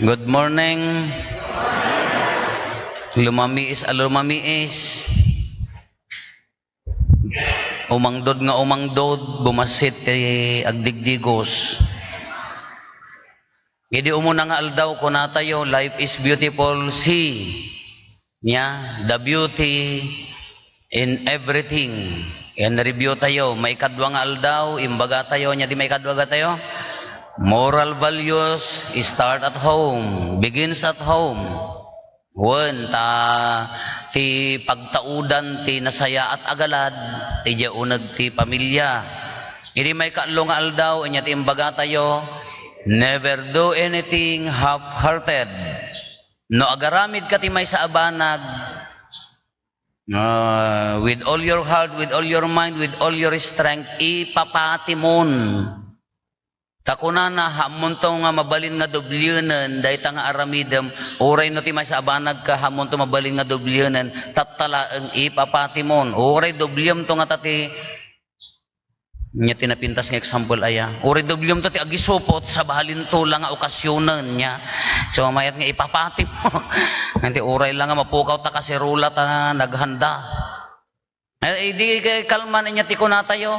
Good morning. Lumamiis alumamiis. Umangdod nga umangdod, bumasit kay agdigdigos. Hindi umuna nga aldaw ko na tayo, life is beautiful, see niya, the beauty in everything. Yan review tayo, may kadwa nga aldaw, imbaga tayo, niya di may kadwa ga tayo. Moral values start at home, begins at home. Wen ti pagtaudan ti nasaya at agalad ti jaunag ti pamilya. Idi may kaalo nga aldaw inya ti imbaga tayo, never do anything half-hearted. No agaramid ka ti may sa abanag, with all your heart, with all your mind, with all your strength, ipapatimon. Takunana hamon to nga mabalin nga dublyonan dahil nga aramidem oray no ti may sa abanag ka hamon to mabalin nga dublyonan tatala ang ipapatimon oray dublyon to nga tati nya tinapintas nga example aya oray dublyon to ti agisupot sa bahalin to lang nga okasyonan nya so mayat nga ipapatim mo nanti oray lang nga mapukaw ta kaserula ta naghanda di kalman nya ti kunatayo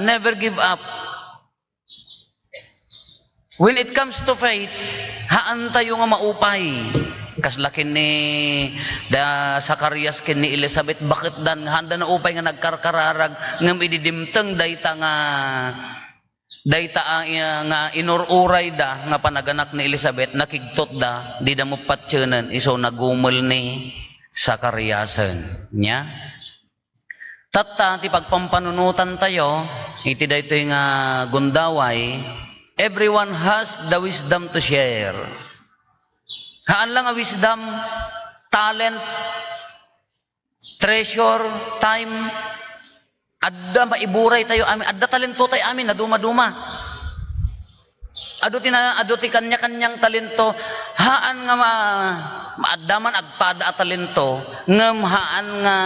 never give up. When it comes to faith, haan tayo nga maupay. Kaslakin ni Zacarias ken ni Elizabeth, bakit dan handa na upay nga nagkarkararag ngam ididimteng dayta nga inururay da nga panaganak ni Elizabeth nakigtot da di da mo patsyonan iso nagumol ni Zacariasen nya. Tatta ti pagpampanunutan tayo iti daytoy nga gundaway. Everyone has the wisdom to share. Haan lang ang wisdom, talent, treasure, time. Adda maiburay tayo amin. Adda talento tayo amin na duma-duma. Aduti kanya-kanyang talento. Haan nga maaddaman agpada at talento. Ngam haan nga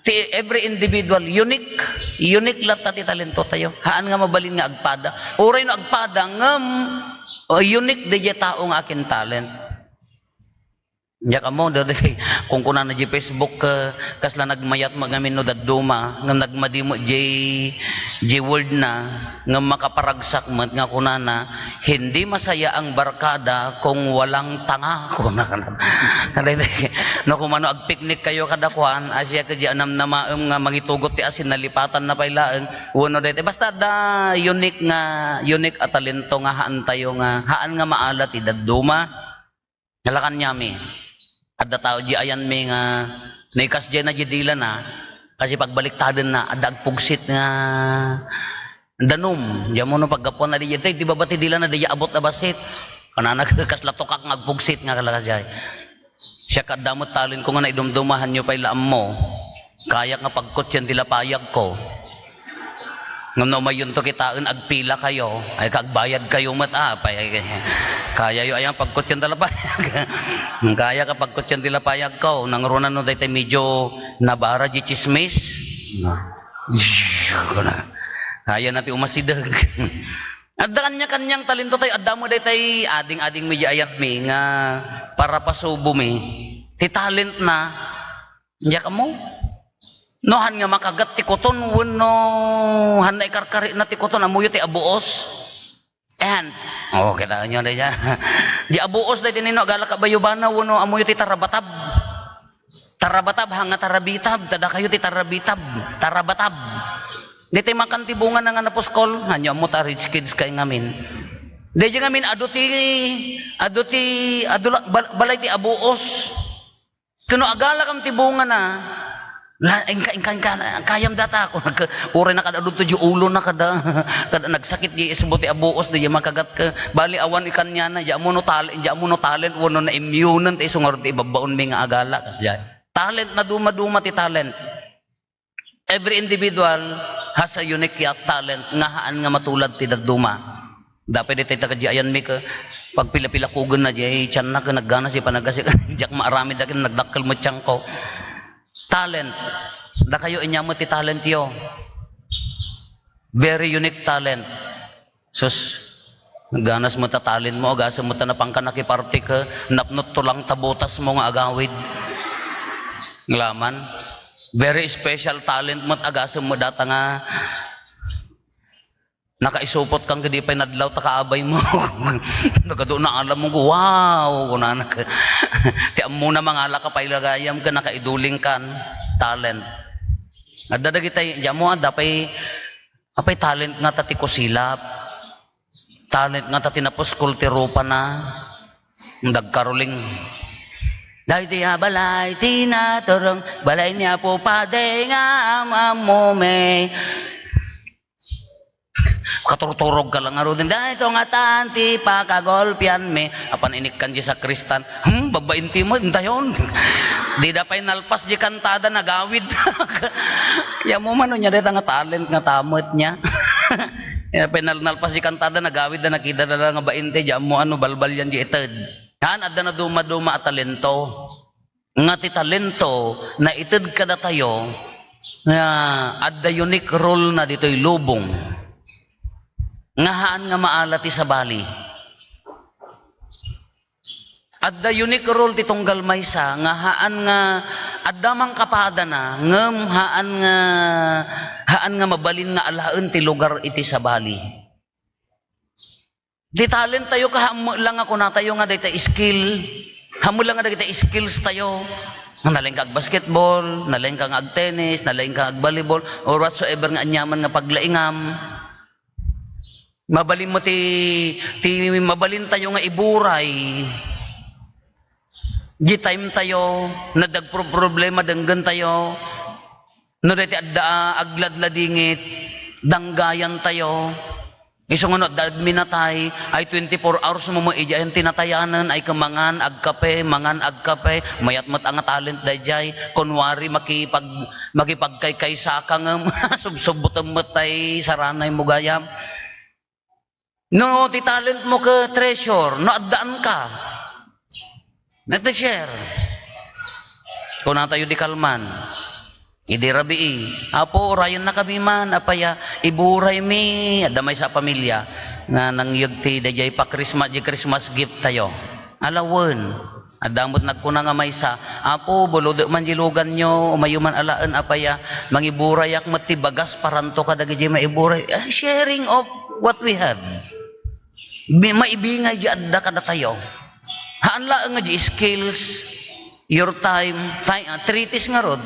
every individual unique lang tati talento tayo haan nga mabalin nga agpada oray no agpada ngam unique di tao nga akin talent nya kamo dati kung kuna na di Facebook kasla nagmayat magamin no daduma ngam nagmadimo j word na ngam makaparagsak mat nga kunana hindi masaya ang barkada kung walang tanga kuna no kumano ag picnic kayo kadakuan asya kadya namnamaem nga mangitugot ti asin nalipatan na paylaeng uno dete basta da unique at talento nga haan tayo nga haan nga maalat ti daduma halakan nyami adda tao di ayan may nga naikas dyan na jidila na kasi pagbaliktadan na adda agpugsit nga danom diyan mo no paggapon na di jay di ba bati dila na di abot na basit kanana kaslatokak nga agpugsit nga kalakasay siya kadamot talin ko nga naidumdumahan nyo pay laam mo kaya nga pagkot yan tilapayag ko ngam na umayon to kitaan agpila kayo ay kagbayad kayo matapay kaya yo ayang pagkot yan tilapayag kaya ka pagkot yan tilapayag ko nangrunan no daytay medyo nabara di chismis kaya natin umasidag adda kanya-kanyang talento tayo adda mo daytay ading medyo ayat mi nga para pasubo mi ti talent na nya kamo nohan nga makagat ti koton wenno hanay karkari na ti koton amuyo ti abuos and kita nyo daya di abuos dayto nino agala ka bayubana wenno amuyo ti tarabatab hanga tarabitab tada kayo ti tarabatab dito makan ti bunga nga naposkol hanyo mo ta rich kids kay ngamin dayto ngamin balay ti abuos kuno agala kam ti bunga na kayam data ako uray na kada adto di ulo na kada nagsakit di isbo ti abuos di makagat ka bali awan ikan nya na ja mo no talent wono na immune ti sungor ti babaon mi nga agala kasya talent na duma-duma ti talent. Every individual has a unique talent nga haan nga matulad ti daduma. Dapat di tayo takadyayan mi ka pag pila-pila kugan na di tiyan na ka naggana si panagasi jak maarami dakin nagdakkel mo tiyan ko. Talent. Da kayo inyamo ti talent yo. Very unique talent. Sus Ganas mo tatalin mo, agasa mo tanapang ka nakiparty ka, napnot to lang tabutas mo nga agawid. Nglaman, very special talent mo at agasa mo data nga nakaisupot kang kadi pa'y nadlaw takaabay mo. Nagado na alam mo, wow, kunanak. Tiyan mo na mga ala ka pa'y lagayam ka, nakaiduling kan, talent. At dadagi tayo, diyan mo, apay talent nga tati ko silap. Talent nga tati napos kultirupa na. Dagkaruling. Dahil tiya balay, tinaturong, balay niya po pade nga amamome. Katurturog ka lang nga rin. Dahil ito nga tanti pa kagolpian me. Apan inikkan di sa kristan. Babainti mo, intayon. Di da pa'y nalpas di kantada nagawid. Ya mo man niya dito nga talent nga tamot niya. Ya pa'y nalpas di kantada nagawid na nakita na nga bainte. Di mo ano balbal yan di ited. Yan adda na duma-duma at talento. Nga ti talento na ited kada tayo. Adda unique role na dito'y lubong. Ngahaan nga maalati sa bali. At the unique role titong galmaysa, ngahaan nga adamang kapada na, ngem haan nga mabalin nga alaen ti lugar iti sa bali. Di talent tayo kahamo lang ako na tayo nga dayta skill. Hamo lang nga dayta skills tayo. Nalaing kag basketball, nalaing kag ag tennis, nalaing kag volleyball or whatsoever nga anyaman nga paglaingam. Mabalin mo mabalin tayo nga iburay. Di time tayo, nadagproblema danggan tayo. No dati adda agladladingit, danggayan tayo. Isong ano, dagminatay, ay 24 hours mo ijayan tinatayanan, ay kamangan, agkape, mayat mat ang talent dayjay, kunwari makipagkay-kaysa ka nga, subsubutan mo tay, saranay mo gayam. No, ti talent mo ka treasure, no addaan ka. Nag-share. Kung na tayo di kalman, idi rabii. Apo, orayan na kami man, apaya, iburay mi, adamay sa pamilya, nga nangyagti, dajay pa Christmas gift tayo. Alawan, adamot nagkuna nga may sa, apo, bulod man jilugan nyo, umayuman alaan, apaya, mangiburayak mati bagas, paranto ka, dagay maiburay. Sharing of what we have. Maibingay di adda kada tayo. Haanla nga di skills, your time, treaties nga rod,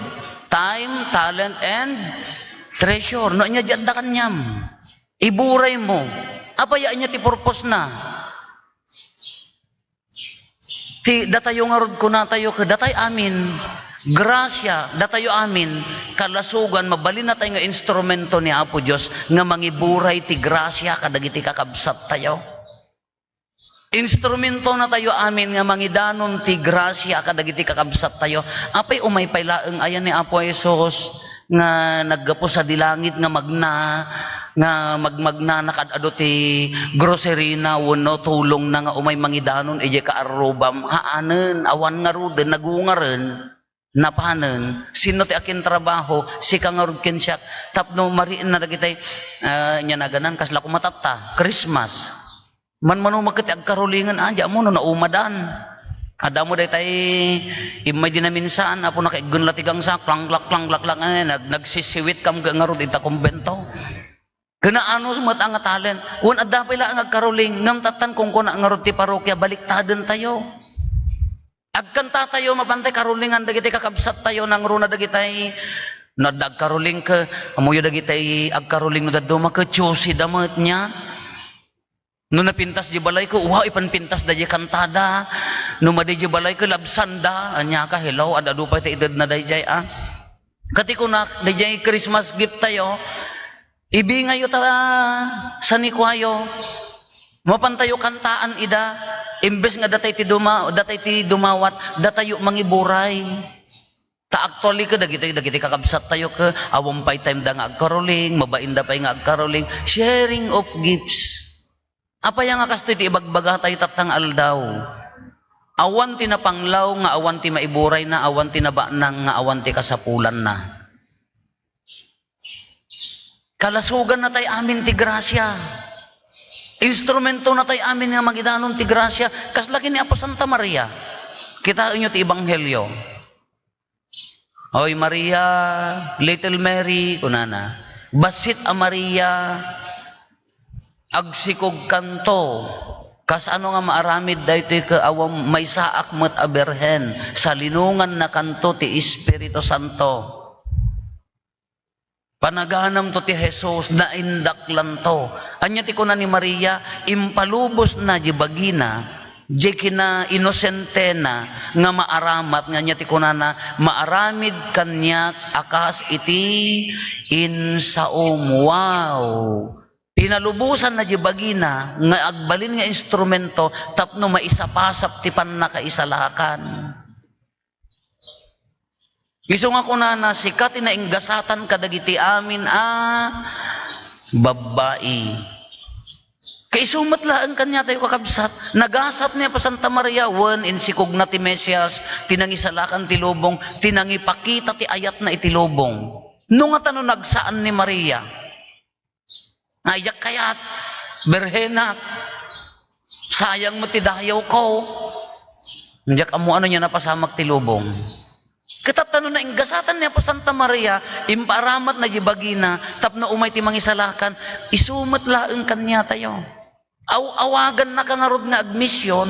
time, talent, and treasure. No nya di adda kanyam. Iburay mo. Apaya niya ti purpose na. Ti datayo nga rod ko na tayo ka datay amin. Grasya, datayo amin, kalasugan, mabalin na tayo nga instrumento ni Apo Diyos nga mangiburay ti grasya kadagiti kakabsat tayo. Instrumento na tayo amin nga mangidanon ti grasya kadagiti kakabsat tayo. Apay umaypay laeng ayan ni Apo Jesus nga naggapo sa dilangit nga magmagna nakadado ti grocery na wano tulong na nga umay mangidanon ije kaarubam haanen awan nga ruden nagungaren napanen sino ti akin trabaho si kangarud kensyak tapno mariin na dagitay nya naganan kasla kumatatta Christmas man makiti agkarulingan anja mo no naumadan ada mo day imay dinaminsan apo nakaigun latigang sa klang nagsisiwit kam ngarud ita kumbento kana ano sumat ang talent un adda pala ang agkaruling ngam tatan kung kuna ngarud ti parokya baliktaden tayo. Agkanta tayo mapantay karulingan dagiti kakabsat tayo nang runa dagitay nadagkaruling ka amuyo dagitay agkaruling no daduma ka chusi damat niya no napintas di balay ko wow ipanpintas da di kantada no madi di balay ko labsanda anya ka hello adado pa iti edad na dayjay kati ko na dayjay Christmas gift tayo ibingayo ta sa nikwayo mapantayo kantaan ida imbes nga datay ti dumawat datayo mangiburay ta actually ka dagiti kakabsat tayo ka awampay time da nga agkaroling mabainda pay nga agkaroling sharing of gifts apaya nga kasto ti ibagbaga tayo tatang aldaw awan ti napanglaw nga awan ti maiburay na awan ti nabanang nga awan ti kasapulan na kalasugan na tayo amin ti grasya Instrumento na tayo amin nga magidanon ti grasya, kaslaki ni Apo Santa Maria. Kita inyo ti Ebanghelyo. Oy Maria, Little Mary, kunana. Basit a Maria, agsikog kanto. Kas ano nga maaramid dayto ka awam may saak met a berhen sa linungan na kanto ti Espiritu Santo. Panaganam to ti Jesus na indaklan to. Anya ti kuna ni Maria, impalubos na di bagina, di kina inosente na nga maaramat, nga nya ti kuna na maaramid kanyak akas iti insaom. Wow! Pinalubusan na di bagina, nga agbalin nga instrumento, tapno maisapasap ti panakaisalakan. Iso nga kunana, sikat na inggasatan kadagiti amin babae. Kay sumat laang kanya tayo kakabsat. Nagasat niya pa Santa Maria, insikog na ti Mesias, tinangisalakan ti lubong, tinangipakita ti ayat na itilubong. Nung nga tanong nagsaan ni Maria, ngayak kayat, berhenak, sayang mo ti dayaw ko. Nandiyak amo ano niya napasamak ti lubong. Katatano na inggasatan niya po Santa Maria, imparamat na jibagina, tapno umay ti mangisalakan, isumat laeng kanya tayo. Awagan na kangarod nga admission.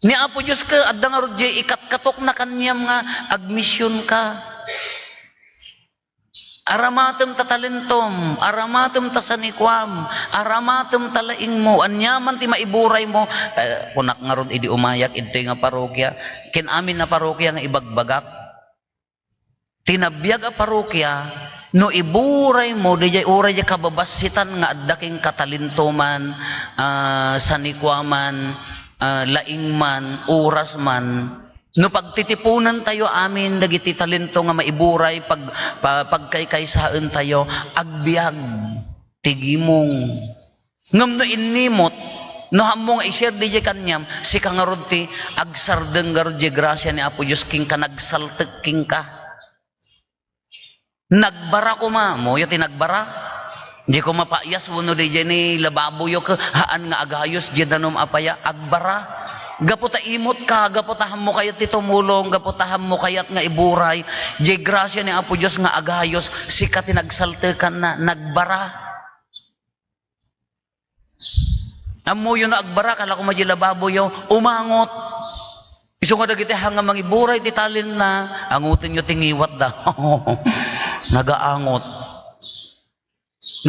Ni Apo Diyos ka, adda nga rod ikatkatok na kanyam nga admission ka. Aramatem ta talentom, aramatem ta sanikwam, aramatem ta laing mo, anyaman ti maiburay mo. Kunak nga rod idi umayak, ito nga parokya, kin amin na parokya nga ibagbagak. Tinabiyag a parokya, no iburay mo, di jay uray jay kababasitan nga addaking katalintoman, sanikwaman, laing man, uras man. No pagtitipunan tayo amin dagiti talento nga maiburay pagkaykaysaen tayo agbiag tigimong ngam no inimot no hammo nga i-share di kanyam si kangarod ti agsardeng garod di grasya ni Apo Diyos king ka nagsaltek king ka nagbara ko mo yo ti nagbara di ko mapayas wano di ni lababo yo ka haan nga agayos di danom apaya agbara. Gapota imot ka, gapotaham mo kayat ti tumulong, gapotaham mo kayat nga iburay, di grasya ni Apo Diyos nga agayos, sikat tinagsaltekan na, nagbara. Amo yun na agbara, kala ko majilababo yun, umangot. Iso nga dagiti hanga mangiburay, ti talin na, angutin nyo tingiwat da. Nagaangot.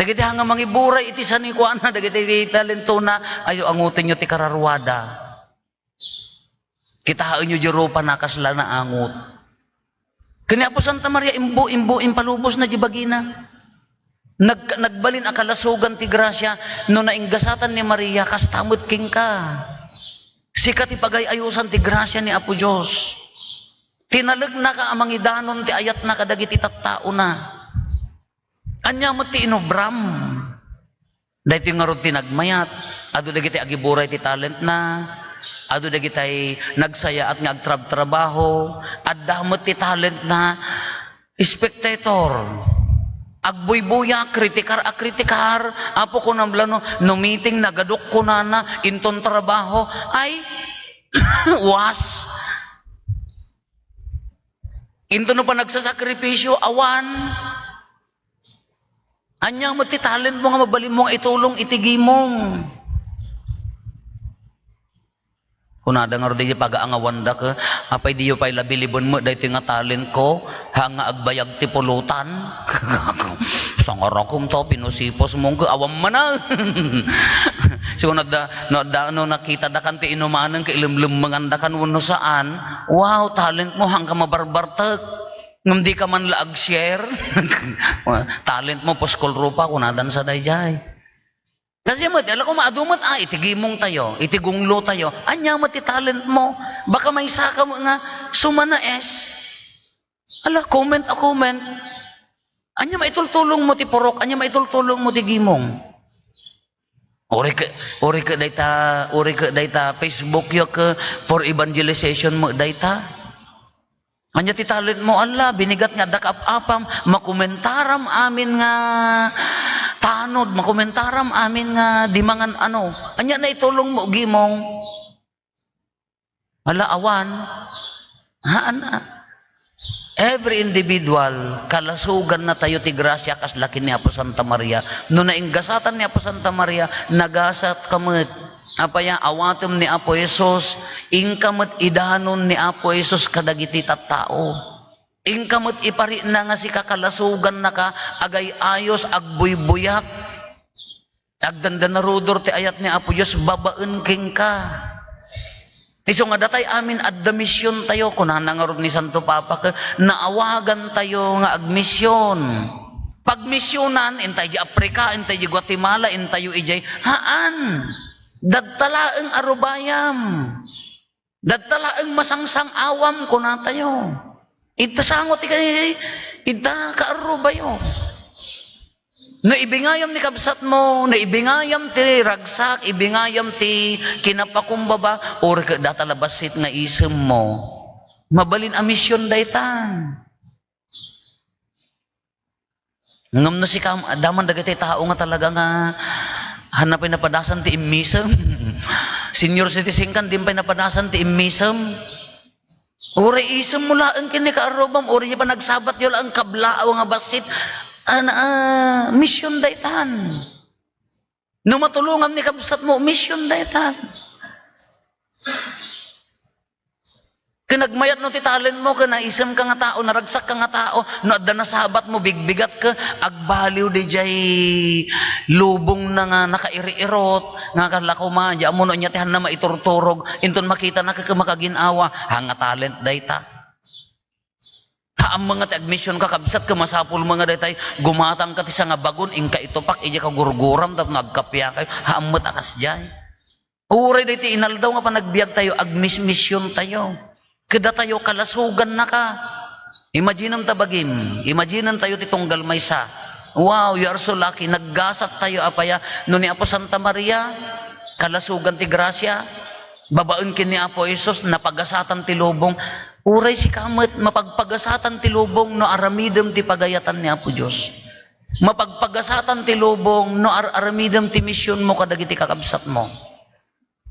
Dagiti hanga mangiburay, iti sanikuan na, dagiti talento na, ayo angutin nyo ti kararwada. Kita haan nyo Europa na kasla na angot. Kanya po Santa Maria, imbo, impalubos na jibagina. Nagbalin akalasugan ti grasya, no nainggasatan ni Maria, kastamot king ka. Sikat ipagay ayusan ti grasya ni Apo Diyos. Tinalag na ka amang idanon, ti ayat na kadagiti tattao na. Anya mo ti inobram. Dahil ti nga ron tinagmayat, ado dagiti agiburay ti talent na, ado dagitay nagsaya at nga agtrabaho, addamot ti talent na spectator. Agbuy-buya, kritikar, apo ko nang blano, no meeting, nagadok ko na inton trabaho, ay, was. Into no pa nagsasakripisyo, awan. Anyang mo ti talent mo nga mabalin mong itulong, itigimong. Kunada nga ro di pag-aangawanda ka, apay diyo pay labilibon mo, dahi nga talent ko, hanga agbayag ti pulutan. Sangarakom to, pinusipos mong ka, awam man so nakita da kan ti inumanan, kailimlim manganda kan wano saan, wow, talent mo, hangga mabarbartag. Ngam di ka man laag share, talent mo, poskol rupa, kunadan sa dayjay. Kasi mo, alam ko maadumot, itigimong tayo, itigunglo tayo. Anya mo ti talent mo. Baka may saka mo nga, sumana es. Ala, comment. Anya maitultulong mo ti porok, anya maitultulong mo ti gimong. Uri ka dayta, Facebook yo ka for evangelization mo dayta. Anya ti talent mo, ala, binigat nga dakap-apam, makomentaram amin nga, tanod makomentaram amin nga di mangan ano. Anya na itulong mo gimong. Ala awan. Haan na. Every individual, kalasugan na tayo ti grasya kas laki ni Apo Santa Maria. No nainggasatan ni Apo Santa Maria, nagasat kamut. Apaya awatom ni Apo Jesus, ingkamut idanon ni Apo Jesus kadagiti tattao. Ingkamut ipari na nga si kakalasugan na ka, agay ayos, agbuy-buyat. Agdanda na rudor ti ayat ni Apo Diyos, babaen king ka. Iso nga datay amin admisyon tayo, kunahan nga ni Santo Papa ka, naawagan tayo nga agmisyon. Pagmisyonan, intay di Afrika, intay di Guatemala, intay ijay, haan, dadtalaeng arubayam, dadtalaeng masangsang awam kuna tayo. Ita sangot ikay, ita kaarubayo. No ibingayam ni kabsat mo, no ibingayam ti ragsak, ibingayam ti kinapakumbaba, or datalabasit nga isem mo, mabalin a misyon daytan. Ngam no si kam, daman dagiti tao nga talaga nga hanapin na padasan ti immisem. Senior citizen kan, di pa napadasan ti immisem. Uri isem mo laang kini kaarobam, uri pa nagsabat yun ang kablaaw nga basit, mission daytan. No matulungan ni kabsat mo, mission daytan. Kinagmayat no ti talent mo, kanaisem ka nga tao, naragsak ka nga tao, no adda na sahabat mo, bigbigat ka, agbaliw di jay lubong na nga nakairi-irot, nga kalako ma, di mo no nyatihan na maiturturog, inton makita na kamakaginawa, hanga talent dayta. Haam mga ti admission ka kabsat ka masapul mga daytay gumatang ka ti sa nga bagon ingka itupak ija ka gurguram tap nagkapya kayo haam met akas jay. Uray dayti inaldaw nga panagbiag tayo agmismission tayo. Kada tayo kalasugan na ka. Imagine tabagim, imagine tayo ti tunggal maysa. Wow, you are so lucky. Naggasat tayo apaya no ni Apo Santa Maria kalasugan ti grasya. Babaen kin ni Apo Jesus napagasatan ti lubong. Uray si kamet, mapagpagasatan ti lubong no aramidem ti pagayatan ni Apo Diyos. Mapagpagasatan ti lubong no aramidem ti misyon mo kadagiti kakabsat mo.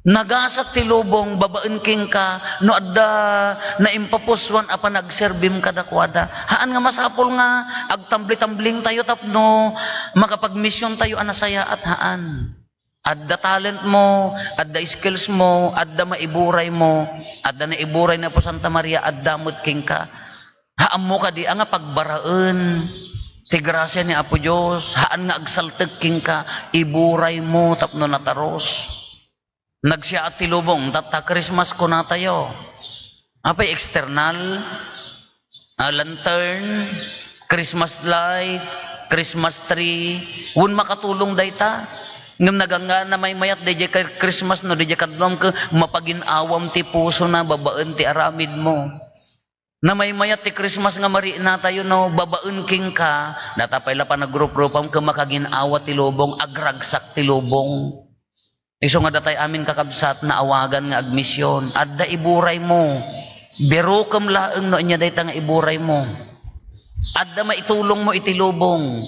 Nagasat ti lubong, babaen king ka, no adda na impapuswan apa nagserbim kadakwada. Haan nga masapol nga, agtambli-tambling tayo tapno, makapagmisyon tayo anasaya at haan. Adda talent mo, adda skills mo, adda maiburay mo, adda na iburay na po Santa Maria, adda mo't king ka. Haan mo ka di nga pagbaraen, ti grasya ni Apo Diyos, haan nga agsaltag king ka, iburay mo tapno nataros. Nagsya at tilubong, tata Christmas ko na tayo. Apay external, lantern, Christmas lights, Christmas tree, wun makatulong dayta. Ngam naganga na may mayat DJ Christmas no DJ kadlom ka mapaginawam ti puso na babaen ti aramid mo. Na may mayat ti Christmas nga mari na tayo no babaen king ka natapay la pa nagrup-rupam ka makaginawa ti lubong agragsak ti lubong. Iso nga datay amin kakabsat na awagan nga agmisyon adda iburay mo. Biro kam laeng no nya dayta nga iburay mo. Adda maitulong mo iti lubong.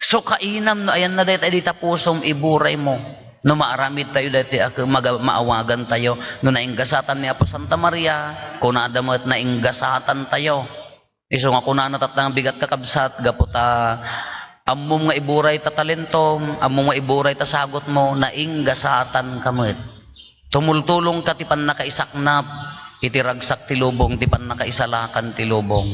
So kainam no ayan na dayta dita pusom iburay mo. No maaramid tayo dati maawagan tayo no nainggasatan ni Apo Santa Maria kuna adamat nainggasatan tayo. Iso nga kuna natatang bigat kakabsat gaputa amom nga iburay ta talentom, amom nga iburay ta sagot mo nainggasatan kamet. Tumultulong ka ti pan nakaisaknap iti ragsak ti lubong ti pan nakaisalakan ti lubong.